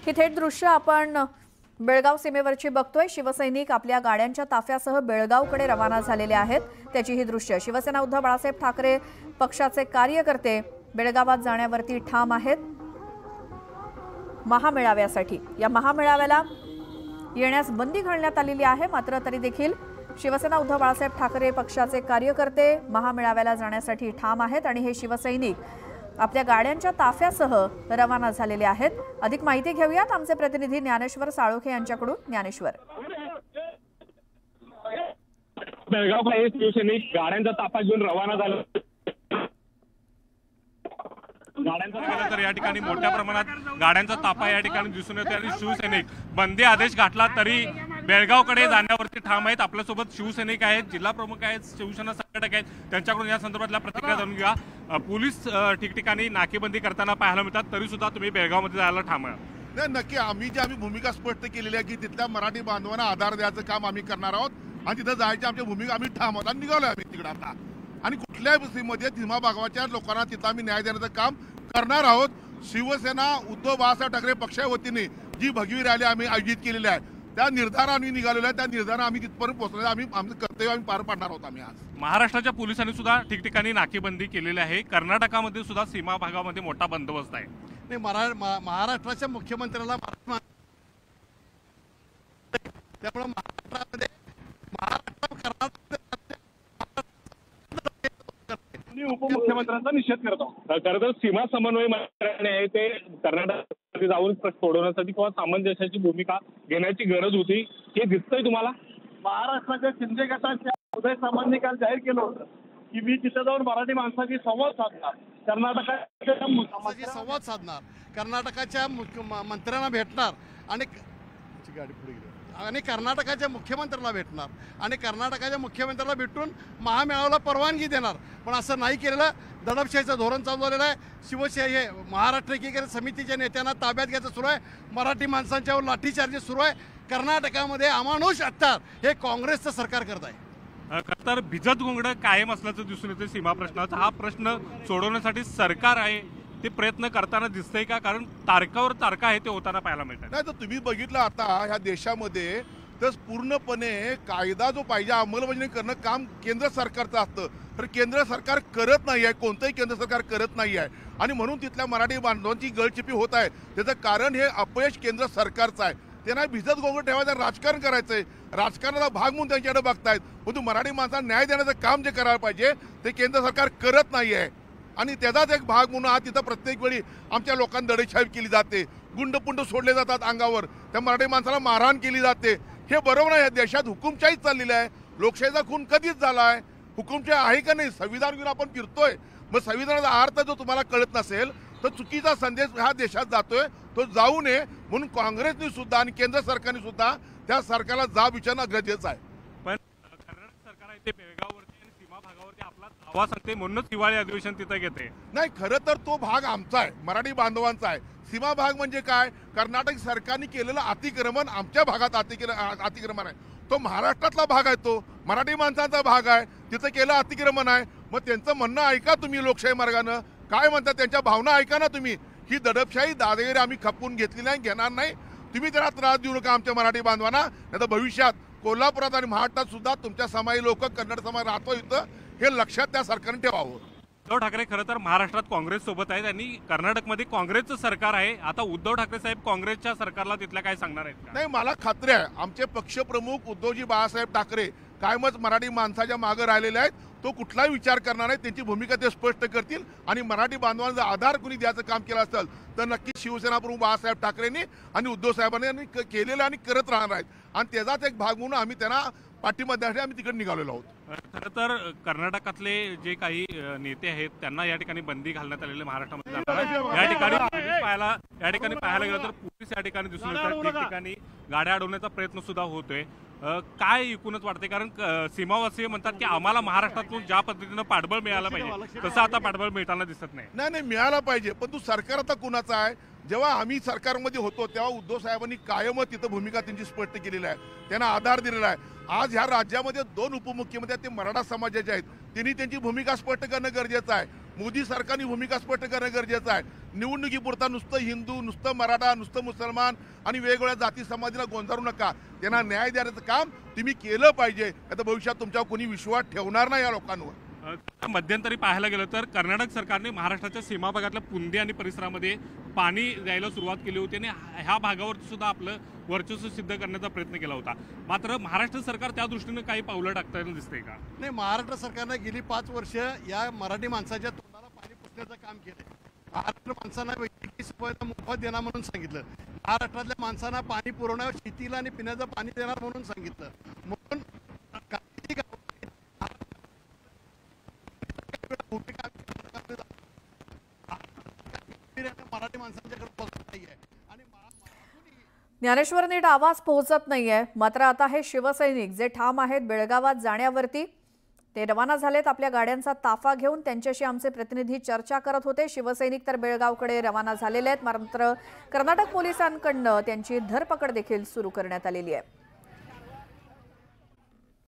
ही थेट दृश्य आपण बेळगाव सीमेवरची बघतोय। शिवसैनिक आपल्या गाड्यांच्या ताफ्यासह बेळगावकडे रवाना झालेले आहेत। त्याची ही दृश्य शिवसेना उद्धव बाळासाहेब ठाकरे पक्षाचे कार्यकर्ते बेळगावात जाण्यावरती ठाम आहेत। महामेळाव्यासाठी या महामेळाव्याला येण्यास बंदी घालण्यात आलेली आहे। मात्र तरी देखील शिवसेना उद्धव बाळासाहेब ठाकरे पक्षाचे कार्यकर्ते महामेळाव्याला जाण्यासाठी ठाम आहेत आणि हे शिवसैनिक आपल्या गाड्यांच्या ताफ्यासह रवाना झालेले आहेत। अधिक माहिती घेऊयात आमचे प्रतिनिधी ज्ञानेश्वर साळोखे यांच्याकडून। ज्ञानेश्वर, बेळगावकडे शिवसैनिक गाड्यांचा ताफा घेऊन रवाना झाले। गाड्यांचा तर या ठिकाणी मोठ्या प्रमाणात गाड्यांचा ताफा या ठिकाणी दिसून येतो आणि शिवसैनिक बंदी आदेश घातला तरी बेळगावकडे जाण्यावरती ठाम आहेत। आपल्यासोबत शिवसैनिक आहेत, जिल्हा प्रमुख आहेत, शिवसेना संघटक आहेत, त्यांच्याकडून या संदर्भातल्या प्रतिक्रिया जाणून घ्या। पोलीस ठिकठिकाणी नाकेबंदी करताना पाहायला मिळतात, तरी सुद्धा तुम्ही बेळगावमध्ये जायला ठाम आहात। नाही, नक्की आम्ही भूमिका स्पष्ट केलेली आहे की तिथल्या मराठी बांधवांना आधार द्यायचं काम आम्ही करणार आहोत आणि तिथं जायची आमची भूमिका आम्ही ठाम आहोत आणि निघालोय आम्ही तिकडे आता। आणि कुठल्याही मध्ये सीमा भागाच्या लोकांना तिथं आम्ही न्याय देण्याचं काम करणार आहोत। शिवसेना उद्धव बाळासाहेब ठाकरे पक्षाच्या वतीने जी भगवी रॅली आम्ही आयोजित केलेली आहे त्या निर्धार आम्ही निघालेलो आहे। त्या निर्धार आम्ही तिथपर्यंत पोहोचलो, आम्ही आमचं कर्तव्य आम्ही पार पाडणार आहोत। आम्ही आज महाराष्ट्राच्या पोलिसांनी सुद्धा ठिकठिकाणी नाकेबंदी केलेली आहे। कर्नाटकामध्ये सुद्धा सीमा भागामध्ये मोठा बंदोबस्त आहे। नाही, महाराष्ट्राच्या मुख्यमंत्र्याला त्यामुळे महाराष्ट्रामध्ये उपमुख्यमंत्र्यांचा निषेध करतो। खरं तर सीमा समन्वय मंत्र्याने ते कर्नाटकामध्ये जाऊन सोडवण्यासाठी किंवा सामंजस्याची भूमिका घेण्याची गरज होती, हे दिसतंय तुम्हाला? महाराष्ट्राच्या शिंदे गटाच्या उदय सामंतने काल जाहीर केलं होतं की मी तिथे जाऊन मराठी माणसाची संवाद साधणार, कर्नाटकाच्या मंत्र्यांना भेटणार आणि कर्नाटकाच्या मुख्यमंत्र्याला भेटणार आणि कर्नाटकाच्या मुख्यमंत्र्याला भेटून महामेळाव्याला परवानगी देणार। पण असं नाही केलेलं, दडपशाहीचं धोरण चालवलेलं आहे। शिवसेना हे महाराष्ट्र एकीकरण समितीच्या नेत्यांना ताब्यात घ्यायचं सुरू आहे, मराठी माणसांच्यावर लाठीचार्ज सुरू आहे। कर्नाटकामध्ये अमानुष अत्याचार हे काँग्रेसचं सरकार करत आहे। खरं तर भिजत घोंगडं कायम असल्याचं दिसून येते सीमा प्रश्नाचा। हा प्रश्न सोडवण्यासाठी सरकार आहे ते प्रयत्न करताना दिसतंय का? कारण तारकावर तारका आहे ते होताना पाहायला मिळतात। नाही, तर तुम्ही बघितलं आता ह्या देशामध्ये तर पूर्णपणे कायदा जो पाहिजे अंमलबजावणी करणं काम केंद्र सरकारचं असतं, तर केंद्र सरकार करत नाही आहे, कोणतंही केंद्र सरकार करत नाही आहे। आणि म्हणून तिथल्या मराठी बांधवांची गळचिपी होत आहे। त्याचं कारण हे अपयश केंद्र सरकारचं आहे। त्यांना भिजत घोंगड ठेवायचं, राजकारण करायचंय, राजकारणाचा भाग म्हणून त्यांच्याकडे बघतायत, परंतु मराठी माणसाला न्याय देण्याचं काम जे करायला पाहिजे ते केंद्र सरकार करत नाही आहे। आणि त्याचाच एक भाग म्हणून आज तिथं प्रत्येक वेळी आमच्या लोकांना दडपशाही केली जाते, गुंडपुंड सोडले जातात अंगावर, त्या मराठी माणसाला मारहाण केली जाते। हे बरोबर नाही। या देशात हुकुमशाही चाललेली आहे, लोकशाहीचा खून कधीच झाला आहे, हुकुमशाही आहे का नाही? संविधान घेऊन आपण फिरतोय, मग संविधानाचा अर्थ जो तुम्हाला कळत नसेल तर चुकीचा संदेश ह्या देशात जातोय, तो जाऊ नये म्हणून काँग्रेसने सुद्धा आणि केंद्र सरकारने सुद्धा त्या सरकारला जाब विचारणं गरजेचं आहे। पण कर्नाटक सरकार आहे ते बेळगाववरती आणि सीमा भागावरती आपला दावा सांगते, म्हणूनच हिवाळी अधिवेशन तिथं घेते। नाही, खरं तर तो भाग आमचा आहे, मराठी बांधवांचा आहे। सीमा भाग म्हणजे काय? कर्नाटक सरकारने केलेलं अतिक्रमण आमच्या भागात अतिक्रमण आहे, तो महाराष्ट्रातला भाग आहे, तो मराठी माणसांचा भाग आहे, तिथं केलं अतिक्रमण आहे। मग त्यांचं म्हणणं ऐका तुम्ही, लोकशाही मार्गानं काय म्हणतात त्यांच्या भावना ऐका ना तुम्ही। ही दडपशाही दादागिरी आम्ही खपवून घेतली नाही, घेणार नाही। तुम्ही त्याला त्रास देऊ नका आमच्या मराठी बांधवांना, नाही तर भविष्यात कोल्हापुरात आणि महाराष्ट्रात सुद्धा तुमच्या समाजी लोक कन्नड समाज राहतो इथं, हे लक्षात त्या सरकारने ठेवावं। उद्धव ठाकरे खरं तर महाराष्ट्रात काँग्रेस सोबत आहेत आणि कर्नाटकमध्ये काँग्रेसचं सरकार आहे। आता उद्धव ठाकरे साहेब काँग्रेसच्या सरकारला तिथल्या काय सांगणार आहेत का? नाही, मला खात्री आहे आमचे पक्षप्रमुख उद्धवजी बाळासाहेब ठाकरे कायमच मराठी माणसाच्या मागे राहिलेले आहेत। तो कुठलाही विचार करणार नाही, त्यांची भूमिका ते स्पष्ट करतील। आणि मराठी बांधवांचा आधार कुणी द्यायचं काम केलं असेल तर नक्की शिवसेना प्रमुख बाळासाहेब ठाकरेंनी आणि उद्धव साहेबांनी केलेलं आणि करत राहणार आहेत। आणि त्याचाच एक भाग म्हणून आम्ही त्यांना पाठिंबा द्यायसाठी आम्ही तिकडे निघालेलो आहोत। खरं तर कर्नाटकातले जे काही नेते आहेत त्यांना या ठिकाणी बंदी घालण्यात आलेली महाराष्ट्रामध्ये या ठिकाणी पाहायला गेलं तर पोलीस या ठिकाणी दिसून येतात, ठिकठिकाणी गाड्या अडवण्याचा प्रयत्न सुद्धा होतोय। काय एकूणच वाटते? कारण सीमावासी म्हणतात की आम्हाला महाराष्ट्रातून ज्या पद्धतीनं पाठबळ मिळालं पाहिजे तसं आता पाठबळ मिळताना दिसत नाही। नाही, मिळाला पाहिजे, पण तू सरकार आता कुणाचा आहे? जेव्हा आम्ही सरकारमध्ये होतो तेव्हा उद्धव साहेबांनी कायमच तिथं भूमिका त्यांची स्पष्ट केलेली आहे, त्यांना आधार दिलेला आहे। आज ह्या राज्यामध्ये 2 उपमुख्यमंत्री आहेत, ते मराठा समाजाचे आहेत, त्यांनी त्यांची भूमिका स्पष्ट करणं गरजेचं आहे। मोदी सरकारने भूमिका स्पष्ट करणं गरजेचं आहे। निवडणुकीपुरता नुसतं हिंदू, नुसतं मराठा, नुसतं मुसलमान आणि वेगवेगळ्या जाती समाजाला गोंजारू नका. त्यांना न्याय देण्याचं काम तुम्ही केलं पाहिजे. आता भविष्यात तुमच्यावर कोणी विश्वास ठेवणार नाही या लोकांवर. मध्यंतरी पाहायला गेलं तर कर्नाटक सरकारने महाराष्ट्राच्या सीमा भागातल्या पुंदी आणि परिसरामध्ये पाणी द्यायला सुरुवात केली होती आणि ह्या भागावर सुद्धा आपलं वर्चस्व सिद्ध करण्याचा प्रयत्न केला होता. मात्र महाराष्ट्र सरकार त्या दृष्टीने काही पावलं टाकताना दिसतंय का? नाही, महाराष्ट्र सरकारनं गेली 5 वर्ष या मराठी माणसाच्या तोंडाला पाणी पुसण्याचं काम केलंय. महाराष्ट्र माणसांना वैद्यकीय सुविधा मोफत देणार म्हणून सांगितलं. महाराष्ट्रातल्या माणसांना पाणी पुरवण्यावर शेतीला आणि पिण्याचं पाणी देणार म्हणून सांगितलं. म्हणून मराठी माणसांच्याकडे बघत नाहीये आणि ज्ञानेश्वर नीट आवाज पोहोचत नाहीये. मात्र आता हे शिवसैनिक जे ठाम आहेत बेळगावात जाण्यावरती, ते रवाना झालेत आपल्या गाड्यांचा ताफा घेऊन. त्यांच्याशी आमचे प्रतिनिधी चर्चा करत होते. शिवसैनिक तर बेळगावकडे रवाना झालेले आहेत. मात्र कर्नाटक पोलिसांकडनं त्यांची धरपकड देखील सुरू करण्यात आलेली आहे.